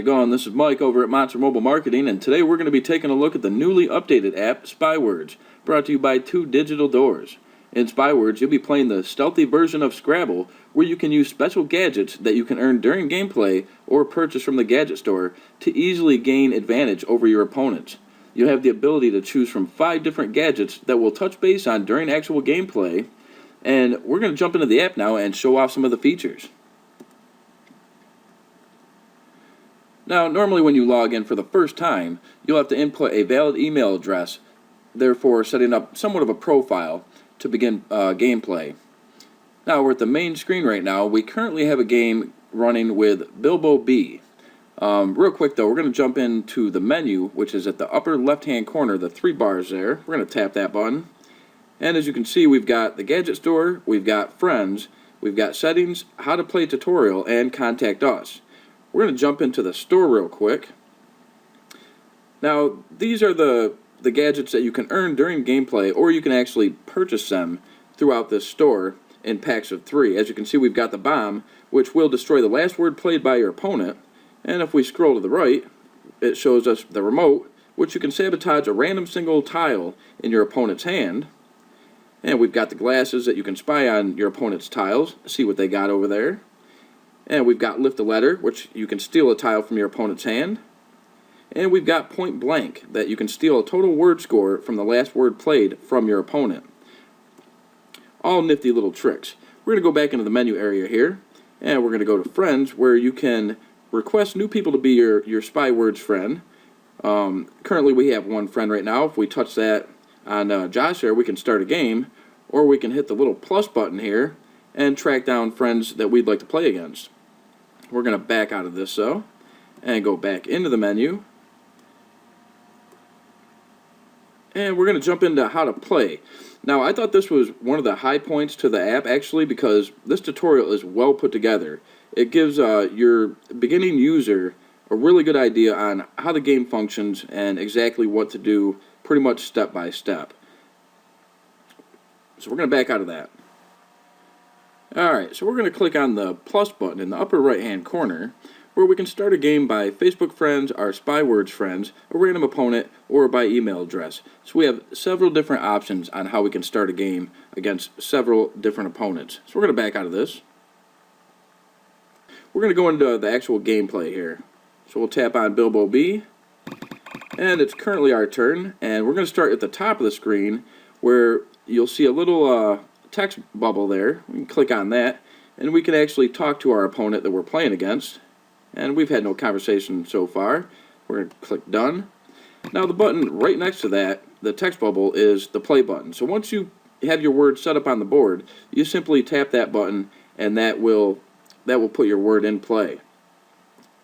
it going? This is Mike over at Monster Mobile Marketing, and today we're going to be taking a look at the newly updated app, SpyWordz, brought to you by 2 Digital Doors. In SpyWordz, you'll be playing the stealthy version of Scrabble, where you can use special gadgets that you can earn during gameplay or purchase from the gadget store to easily gain advantage over your opponents. You'll have the ability to choose from 5 different gadgets that we'll touch base on during actual gameplay, and we're going to jump into the app now and show off some of the features. Now, normally when you log in for the first time, you'll have to input a valid email address, therefore setting up somewhat of a profile to begin gameplay. Now, we're at the main screen right now. We currently have a game running with Bilbo B. Real quick though, we're going to jump into the menu, which is at the upper left-hand corner, the 3 bars there. We're going to tap that button. And as you can see, we've got the gadget store, we've got friends, we've got settings, how to play tutorial, and contact us. We're going to jump into the store real quick. Now, these are the gadgets that you can earn during gameplay, or you can actually purchase them throughout this store in packs of 3. As you can see, we've got the bomb, which will destroy the last word played by your opponent. And if we scroll to the right, it shows us the remote, which you can sabotage a random single tile in your opponent's hand. And we've got the glasses that you can spy on your opponent's tiles, see what they got over there. And we've got lift a letter, which you can steal a tile from your opponent's hand. And we've got point blank, that you can steal a total word score from the last word played from your opponent. All nifty little tricks. We're going to go back into the menu area here, and we're going to go to friends, where you can request new people to be your SpyWordz friend. Currently we have 1 friend right now. If we touch that on Josh there, we can start a game, or we can hit the little plus button here and track down friends that we'd like to play against. We're going to back out of this though, and go back into the menu. And we're going to jump into how to play. Now, I thought this was one of the high points to the app, actually, because this tutorial is well put together. It gives your beginning user a really good idea on how the game functions and exactly what to do, pretty much step by step. So we're going to back out of that. Alright, so we're going to click on the plus button in the upper right hand corner, where we can start a game by Facebook friends, our SpyWordz friends, a random opponent, or by email address. So we have several different options on how we can start a game against several different opponents. So we're going to back out of this. We're going to go into the actual gameplay here. So we'll tap on Bilbo B, and it's currently our turn, and we're going to start at the top of the screen, where you'll see a little text bubble there. We can click on that, and we can actually talk to our opponent that we're playing against. And we've had no conversation so far. We're going to click done. Now the button right next to that, the text bubble, is the play button. So once you have your word set up on the board, you simply tap that button, and that will put your word in play.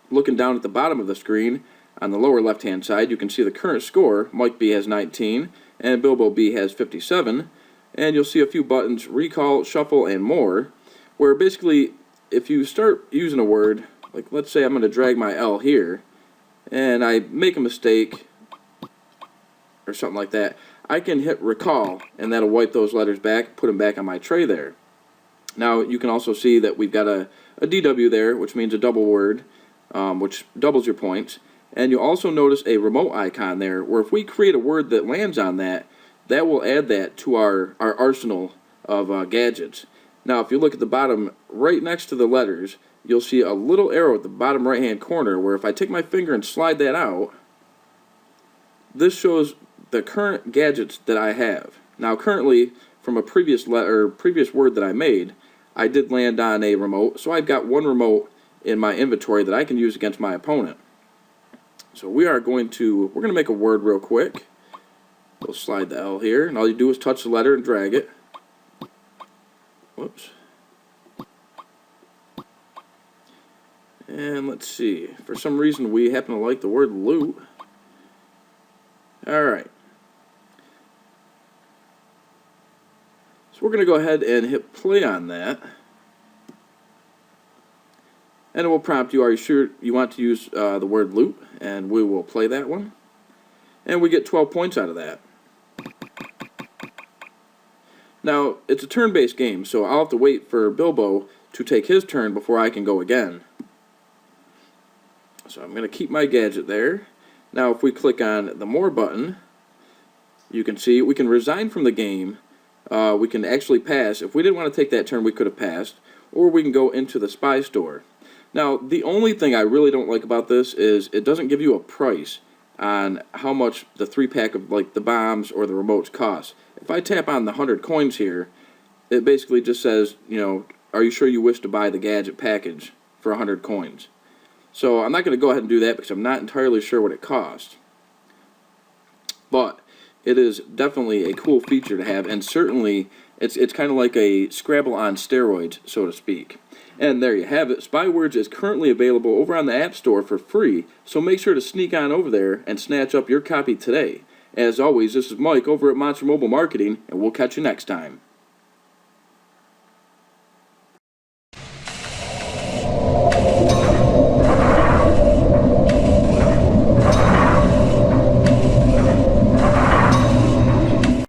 Looking down at the bottom of the screen, on the lower left hand side, you can see the current score. Mike B has 19 and Bilbo B has 57. And you'll see a few buttons, recall, shuffle, and more, where basically if you start using a word, like let's say I'm going to drag my L here, and I make a mistake or something like that, I can hit recall, and that'll wipe those letters back, put them back on my tray there. Now you can also see that we've got a DW there, which means a double word, which doubles your points. And you'll also notice a remote icon there, where if we create a word that lands on that, that will add that to our arsenal of gadgets. Now if you look at the bottom right next to the letters, you'll see a little arrow at the bottom right hand corner, where if I take my finger and slide that out, this shows the current gadgets that I have. Now currently, from a previous word that I made, I did land on a remote, so I've got 1 remote in my inventory that I can use against my opponent. So we're going to make a word real quick. We'll slide the L here, and all you do is touch the letter and drag it. Whoops. And let's see, for some reason we happen to like the word loot. Alright. So we're going to go ahead and hit play on that. And it will prompt you, are you sure you want to use the word loot? And we will play that one. And we get 12 points out of that. Now, it's a turn-based game, so I'll have to wait for Bilbo to take his turn before I can go again. So I'm going to keep my gadget there. Now if we click on the More button, you can see we can resign from the game. We can actually pass. If we didn't want to take that turn, we could have passed. Or we can go into the Spy Store. Now, the only thing I really don't like about this is it doesn't give you a price on how much the 3-pack of like the bombs or the remotes cost. If I tap on the 100 coins here, it basically just says, you know, are you sure you wish to buy the gadget package for 100 coins? So I'm not going to go ahead and do that because I'm not entirely sure what it costs. But it is definitely a cool feature to have, and certainly it's kind of like a Scrabble on steroids, so to speak. And there you have it. SpyWordz is currently available over on the App Store for free, so make sure to sneak on over there and snatch up your copy today. As always, this is Mike over at Monster Mobile Marketing, and we'll catch you next time.